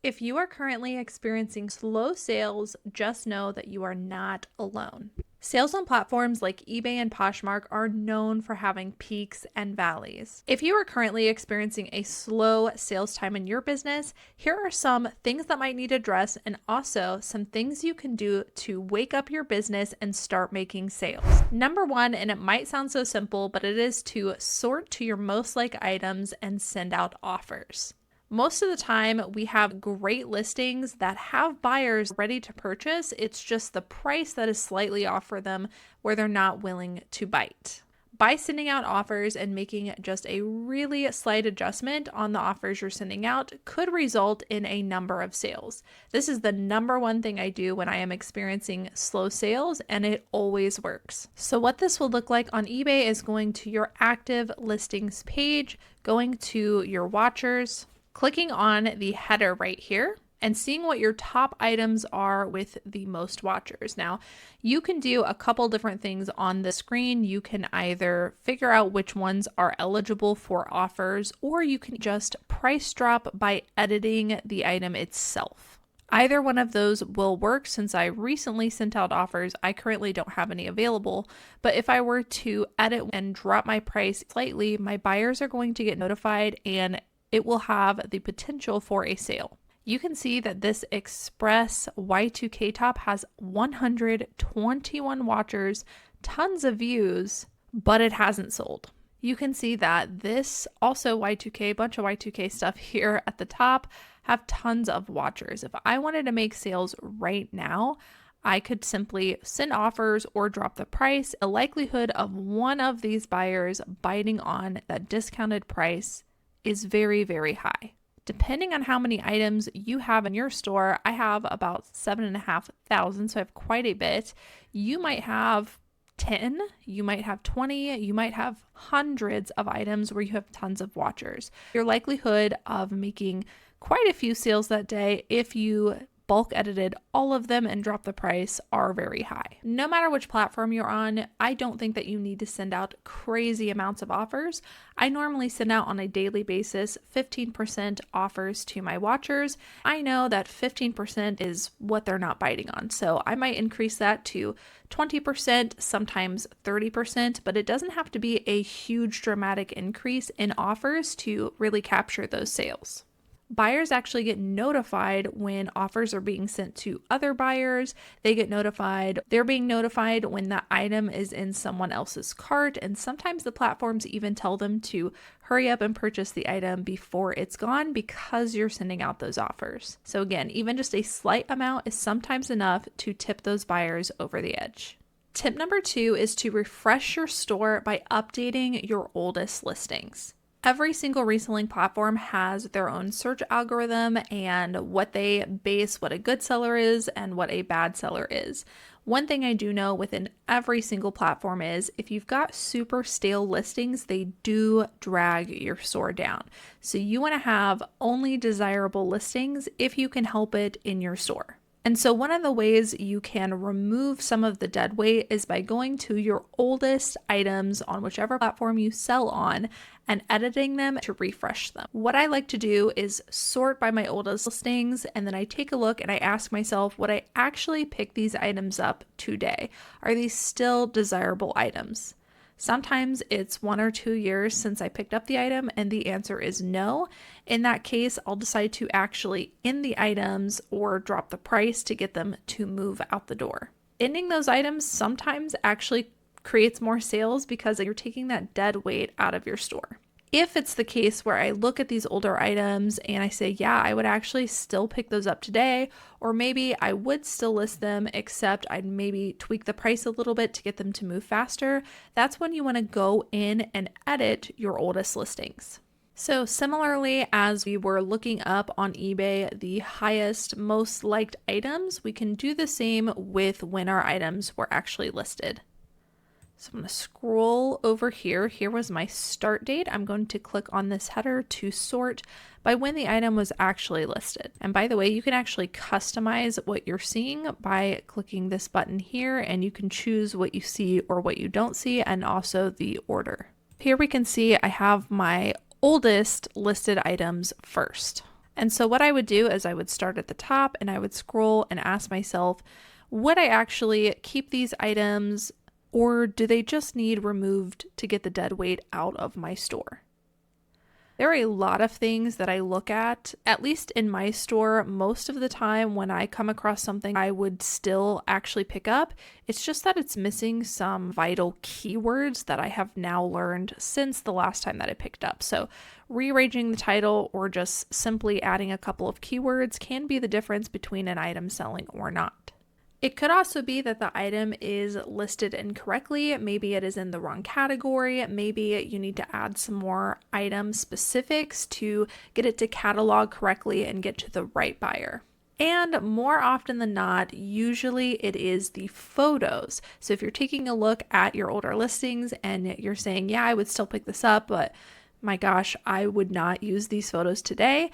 If you are currently experiencing slow sales, just know that you are not alone. Sales on platforms like eBay and Poshmark are known for having peaks and valleys. If you are currently experiencing a slow sales time in your business, here are some things that might need addressed and also some things you can do to wake up your business and start making sales. Number one, and it might sound so simple, but it is to sort to your most liked items and send out offers. Most of the time, we have great listings that have buyers ready to purchase. It's just the price that is slightly off for them where they're not willing to bite. By sending out offers and making just a really slight adjustment on the offers you're sending out could result in a number of sales. This is the number one thing I do when I am experiencing slow sales, and it always works. So what this will look like on eBay is going to your active listings page, going to your watchers, clicking on the header right here and seeing what your top items are with the most watchers. Now, you can do a couple different things on the screen. You can either figure out which ones are eligible for offers, or you can just price drop by editing the item itself. Either one of those will work. Since I recently sent out offers, I currently don't have any available, but if I were to edit and drop my price slightly, my buyers are going to get notified and it will have the potential for a sale. You can see that this Express Y2K top has 121 watchers, tons of views, but it hasn't sold. You can see that this also Y2K, bunch of Y2K stuff here at the top have tons of watchers. If I wanted to make sales right now, I could simply send offers or drop the price. The likelihood of one of these buyers biting on that discounted price is very, very high. Depending on how many items you have in your store, I have about 7,500, so I have quite a bit. You might have 10, you might have 20, you might have hundreds of items where you have tons of watchers. Your likelihood of making quite a few sales that day, if you bulk edited all of them and drop the price, are very high. No matter which platform you're on, I don't think that you need to send out crazy amounts of offers. I normally send out on a daily basis 15% offers to my watchers. I know that 15% is what they're not biting on, so I might increase that to 20%, sometimes 30%, but it doesn't have to be a huge dramatic increase in offers to really capture those sales. Buyers actually get notified when offers are being sent to other buyers. They're being notified when the item is in someone else's cart, and sometimes the platforms even tell them to hurry up and purchase the item before it's gone because you're sending out those offers. So again, even just a slight amount is sometimes enough to tip those buyers over the edge. Tip number 2 is to refresh your store by updating your oldest listings. Every single reselling platform has their own search algorithm and what they base what a good seller is and what a bad seller is. One thing I do know within every single platform is if you've got super stale listings, they do drag your store down. So you want to have only desirable listings if you can help it in your store. And so one of the ways you can remove some of the dead weight is by going to your oldest items on whichever platform you sell on and editing them to refresh them. What I like to do is sort by my oldest listings, and then I take a look and I ask myself, would I actually pick these items up today? Are these still desirable items? Sometimes it's 1 or 2 years since I picked up the item and the answer is no. In that case, I'll decide to actually end the items or drop the price to get them to move out the door. Ending those items sometimes actually creates more sales because you're taking that dead weight out of your store. If it's the case where I look at these older items and I say, yeah, I would actually still pick those up today, or maybe I would still list them, except I'd maybe tweak the price a little bit to get them to move faster, that's when you want to go in and edit your oldest listings. So similarly, as we were looking up on eBay the highest, most liked items, we can do the same with when our items were actually listed. So I'm going to scroll over here. Here was my start date. I'm going to click on this header to sort by when the item was actually listed. And by the way, you can actually customize what you're seeing by clicking this button here, and you can choose what you see or what you don't see, and also the order. Here we can see I have my oldest listed items first. And so what I would do is I would start at the top and I would scroll and ask myself, would I actually keep these items, or do they just need removed to get the dead weight out of my store? There are a lot of things that I look at least in my store. Most of the time when I come across something I would still actually pick up. It's just that it's missing some vital keywords that I have now learned since the last time that I picked up. So rearranging the title or just simply adding a couple of keywords can be the difference between an item selling or not. It could also be that the item is listed incorrectly. Maybe it is in the wrong category. Maybe you need to add some more item specifics to get it to catalog correctly and get to the right buyer. And more often than not, usually it is the photos. So if you're taking a look at your older listings and you're saying, yeah, I would still pick this up, but my gosh, I would not use these photos today.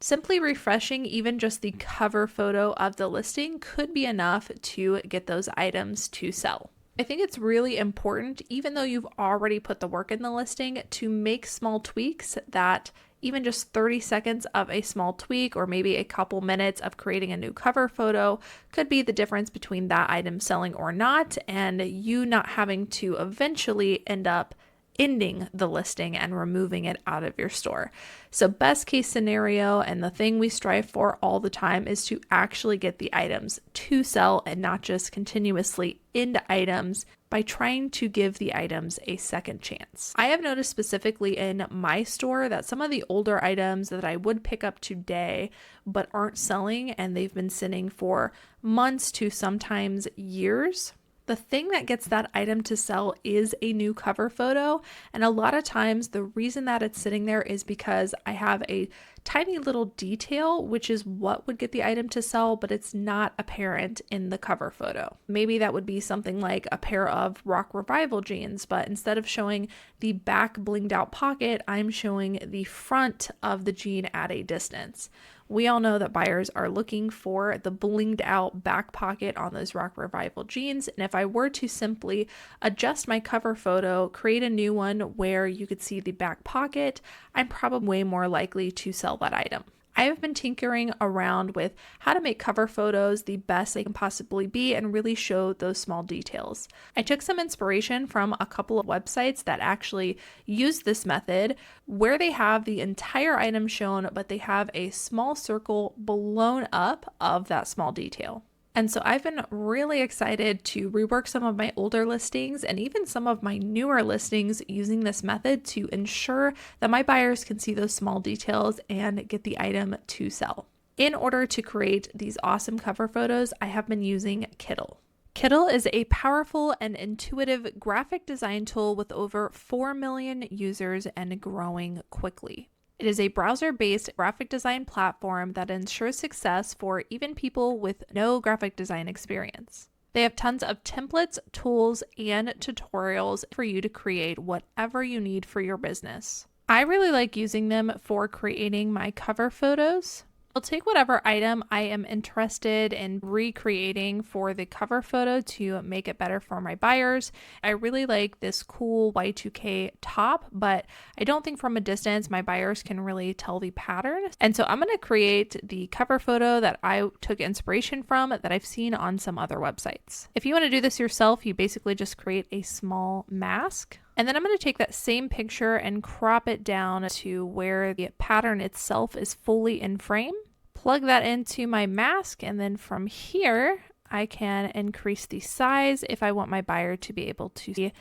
Simply refreshing even just the cover photo of the listing could be enough to get those items to sell. I think it's really important, even though you've already put the work in the listing, to make small tweaks that even just 30 seconds of a small tweak or maybe a couple minutes of creating a new cover photo could be the difference between that item selling or not, and you not having to eventually end up ending the listing and removing it out of your store. So best case scenario, and the thing we strive for all the time, is to actually get the items to sell and not just continuously end items by trying to give the items a second chance. I have noticed specifically in my store that some of the older items that I would pick up today but aren't selling and they've been sitting for months to sometimes years, the thing that gets that item to sell is a new cover photo. And a lot of times the reason that it's sitting there is because I have a tiny little detail, which is what would get the item to sell, but it's not apparent in the cover photo. Maybe that would be something like a pair of Rock Revival jeans, but instead of showing the back blinged out pocket, I'm showing the front of the jean at a distance. We all know that buyers are looking for the blinged out back pocket on those Rock Revival jeans. And if I were to simply adjust my cover photo, create a new one where you could see the back pocket, I'm probably way more likely to sell that item. I have been tinkering around with how to make cover photos the best they can possibly be and really show those small details. I took some inspiration from a couple of websites that actually use this method where they have the entire item shown, but they have a small circle blown up of that small detail. And so I've been really excited to rework some of my older listings and even some of my newer listings using this method to ensure that my buyers can see those small details and get the item to sell. In order to create these awesome cover photos, I have been using Kittl. Kittl is a powerful and intuitive graphic design tool with over 4 million users and growing quickly. It is a browser-based graphic design platform that ensures success for even people with no graphic design experience. They have tons of templates, tools, and tutorials for you to create whatever you need for your business. I really like using them for creating my cover photos. I'll take whatever item I am interested in recreating for the cover photo to make it better for my buyers. I really like this cool Y2K top, but I don't think from a distance my buyers can really tell the pattern. And so I'm going to create the cover photo that I took inspiration from that I've seen on some other websites. If you want to do this yourself, you basically just create a small mask. And then I'm going to take that same picture and crop it down to where the pattern itself is fully in frame. Plug that into my mask, and then from here, I can increase the size if I want my buyer to be able to see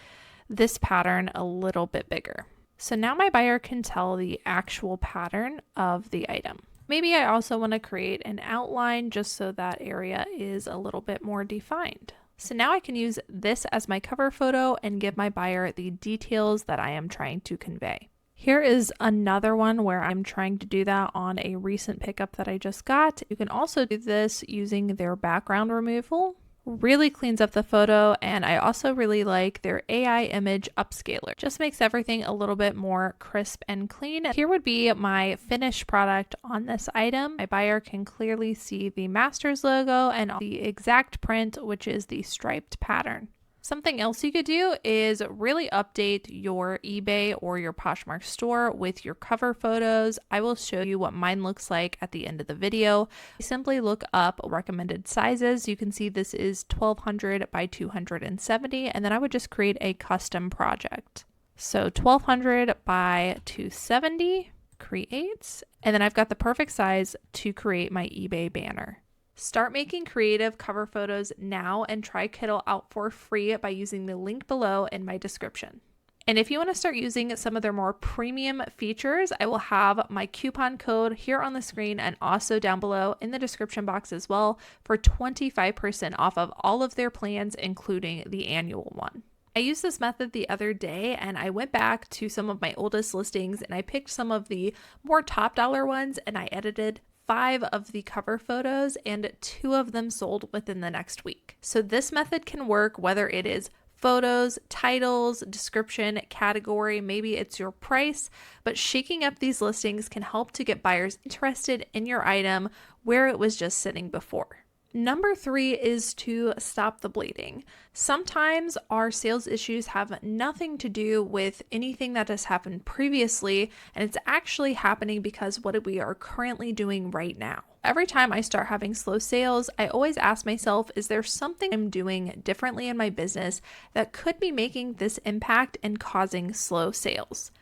this pattern a little bit bigger. So now my buyer can tell the actual pattern of the item. Maybe I also want to create an outline just so that area is a little bit more defined. So now I can use this as my cover photo and give my buyer the details that I am trying to convey. Here is another one where I'm trying to do that on a recent pickup that I just got. You can also do this using their background removal. Really cleans up the photo, and I also really like their AI image upscaler. Just makes everything a little bit more crisp and clean. Here would be my finished product on this item. My buyer can clearly see the master's logo and the exact print, which is the striped pattern. Something else you could do is really update your eBay or your Poshmark store with your cover photos. I will show you what mine looks like at the end of the video. Simply look up recommended sizes. You can see this is 1200 by 270, and then I would just create a custom project. So 1200 by 270, create, and then I've got the perfect size to create my eBay banner. Start making creative cover photos now and try Kittl out for free by using the link below in my description. And if you want to start using some of their more premium features, I will have my coupon code here on the screen and also down below in the description box as well for 25% off of all of their plans, including the annual one. I used this method the other day and I went back to some of my oldest listings and I picked some of the more top dollar ones and I edited 5 of the cover photos and 2 of them sold within the next week. So this method can work whether it is photos, titles, description, category, maybe it's your price, but shaking up these listings can help to get buyers interested in your item where it was just sitting before. Number 3 is to stop the bleeding. Sometimes our sales issues have nothing to do with anything that has happened previously, and it's actually happening because what we are currently doing right now. Every time I start having slow sales, I always ask myself, is there something I'm doing differently in my business that could be making this impact and causing slow sales?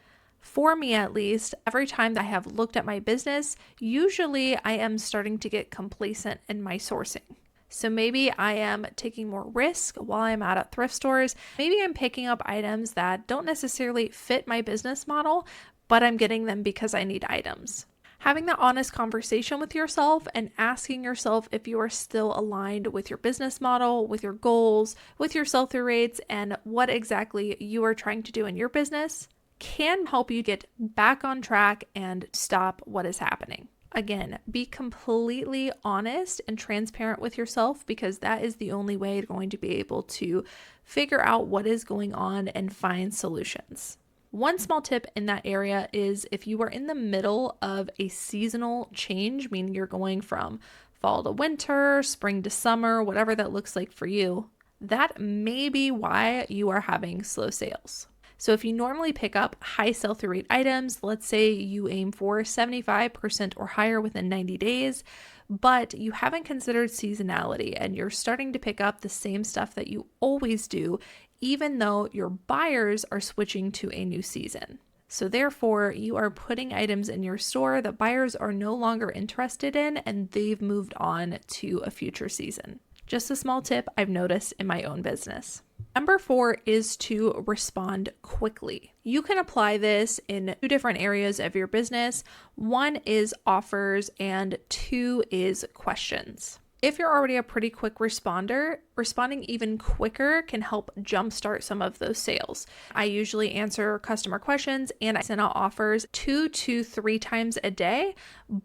For me, at least, every time that I have looked at my business, usually I am starting to get complacent in my sourcing. So maybe I am taking more risk while I'm out at thrift stores. Maybe I'm picking up items that don't necessarily fit my business model, but I'm getting them because I need items. Having that honest conversation with yourself and asking yourself if you are still aligned with your business model, with your goals, with your sell-through rates, and what exactly you are trying to do in your business can help you get back on track and stop what is happening. Again, be completely honest and transparent with yourself because that is the only way you're going to be able to figure out what is going on and find solutions. One small tip in that area is if you are in the middle of a seasonal change, meaning you're going from fall to winter, spring to summer, whatever that looks like for you, that may be why you are having slow sales. So if you normally pick up high sell-through rate items, let's say you aim for 75% or higher within 90 days, but you haven't considered seasonality and you're starting to pick up the same stuff that you always do, even though your buyers are switching to a new season. So therefore, you are putting items in your store that buyers are no longer interested in and they've moved on to a future season. Just a small tip I've noticed in my own business. Number 4 is to respond quickly. You can apply this in 2 different areas of your business. 1 is offers and 2 is questions. If you're already a pretty quick responder, responding even quicker can help jumpstart some of those sales. I usually answer customer questions and I send out offers 2 to 3 times a day.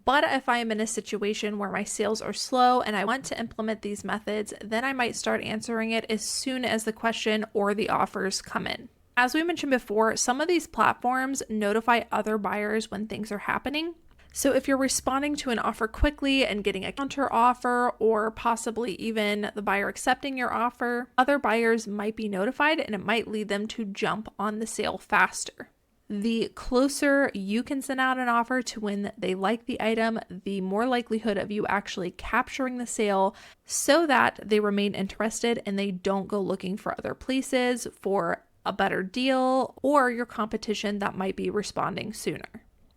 But if I'm in a situation where my sales are slow and I want to implement these methods, then I might start answering it as soon as the question or the offers come in. As we mentioned before, some of these platforms notify other buyers when things are happening. So if you're responding to an offer quickly and getting a counter offer or possibly even the buyer accepting your offer, other buyers might be notified and it might lead them to jump on the sale faster. The closer you can send out an offer to when they like the item, the more likelihood of you actually capturing the sale so that they remain interested and they don't go looking for other places for a better deal or your competition that might be responding sooner.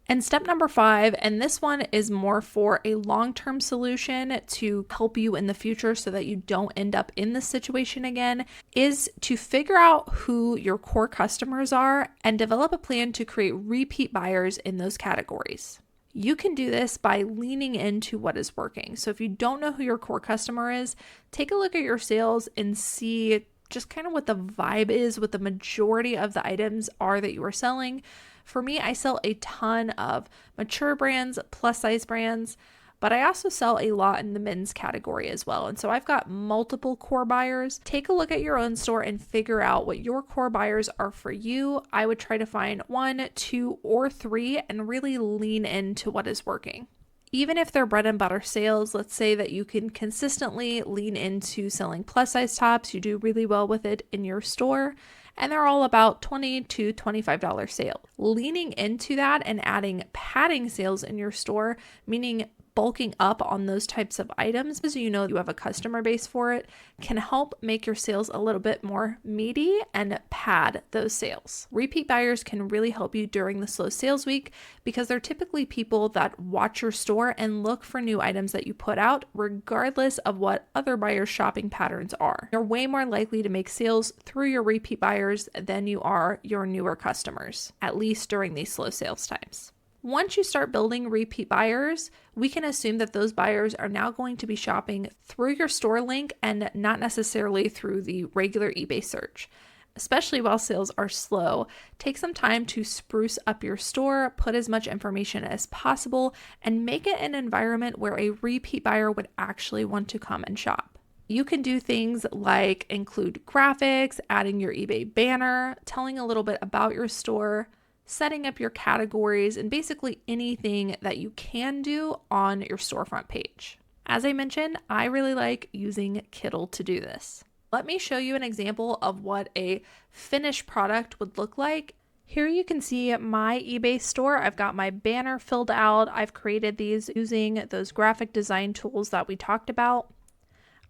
And step number 5, and this one is more for a long-term solution to help you in the future so that you don't end up in this situation again, is to figure out who your core customers are and develop a plan to create repeat buyers in those categories. You can do this by leaning into what is working. So if you don't know who your core customer is, take a look at your sales and see just kind of what the vibe is, what the majority of the items are that you are selling. For me, I sell a ton of mature brands, plus size brands, but I also sell a lot in the men's category as well. And so I've got multiple core buyers. Take a look at your own store and figure out what your core buyers are for you. I would try to find 1, 2, or 3 and really lean into what is working. Even if they're bread and butter sales, let's say that you can consistently lean into selling plus size tops, you do really well with it in your store, and they're all about $20 to $25 sales. Leaning into that and adding padding sales in your store, meaning bulking up on those types of items, so you know you have a customer base for it, can help make your sales a little bit more meaty and pad those sales. Repeat buyers can really help you during the slow sales week because they're typically people that watch your store and look for new items that you put out, regardless of what other buyers' shopping patterns are. You're way more likely to make sales through your repeat buyers than you are your newer customers, at least during these slow sales times. Once you start building repeat buyers, we can assume that those buyers are now going to be shopping through your store link and not necessarily through the regular eBay search. Especially while sales are slow, take some time to spruce up your store, put as much information as possible, and make it an environment where a repeat buyer would actually want to come and shop. You can do things like include graphics, adding your eBay banner, telling a little bit about your store, setting up your categories, and basically anything that you can do on your storefront page. As I mentioned, I really like using Kittl to do this. Let me show you an example of what a finished product would look like. Here you can see my eBay store. I've got my banner filled out. I've created these using those graphic design tools that we talked about.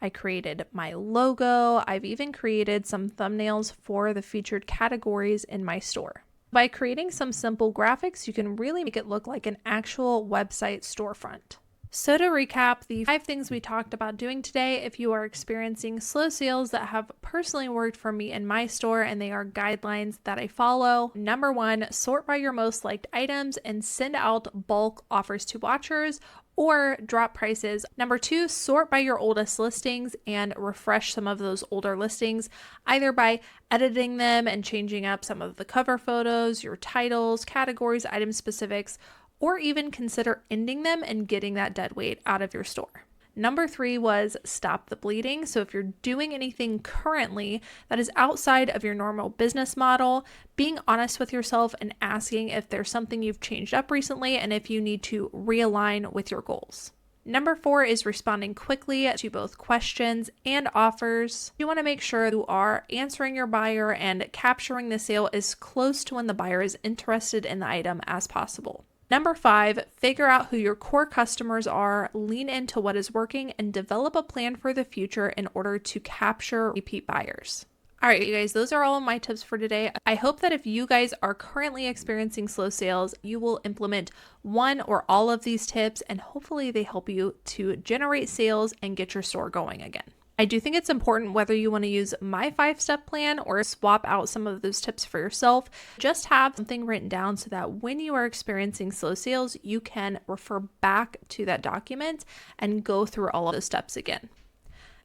I created my logo. I've even created some thumbnails for the featured categories in my store. By creating some simple graphics, you can really make it look like an actual website storefront. So to recap, the 5 things we talked about doing today, if you are experiencing slow sales that have personally worked for me in my store and they are guidelines that I follow. Number 1, sort by your most liked items and send out bulk offers to watchers or drop prices. Number 2, sort by your oldest listings and refresh some of those older listings, either by editing them and changing up some of the cover photos, your titles, categories, item specifics, or even consider ending them and getting that dead weight out of your store. Number 3 was stop the bleeding. So if you're doing anything currently that is outside of your normal business model, being honest with yourself and asking if there's something you've changed up recently and if you need to realign with your goals. Number 4 is responding quickly to both questions and offers. You want to make sure you are answering your buyer and capturing the sale as close to when the buyer is interested in the item as possible. Number 5, figure out who your core customers are, lean into what is working, and develop a plan for the future in order to capture repeat buyers. All right, you guys, those are all of my tips for today. I hope that if you guys are currently experiencing slow sales, you will implement one or all of these tips, and hopefully they help you to generate sales and get your store going again. I do think it's important, whether you want to use my 5-step plan or swap out some of those tips for yourself, just have something written down so that when you are experiencing slow sales, you can refer back to that document and go through all of those steps again.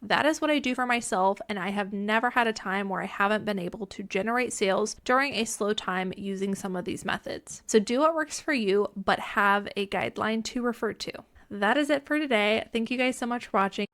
That is what I do for myself, and I have never had a time where I haven't been able to generate sales during a slow time using some of these methods. So do what works for you, but have a guideline to refer to. That is it for today. Thank you guys so much for watching.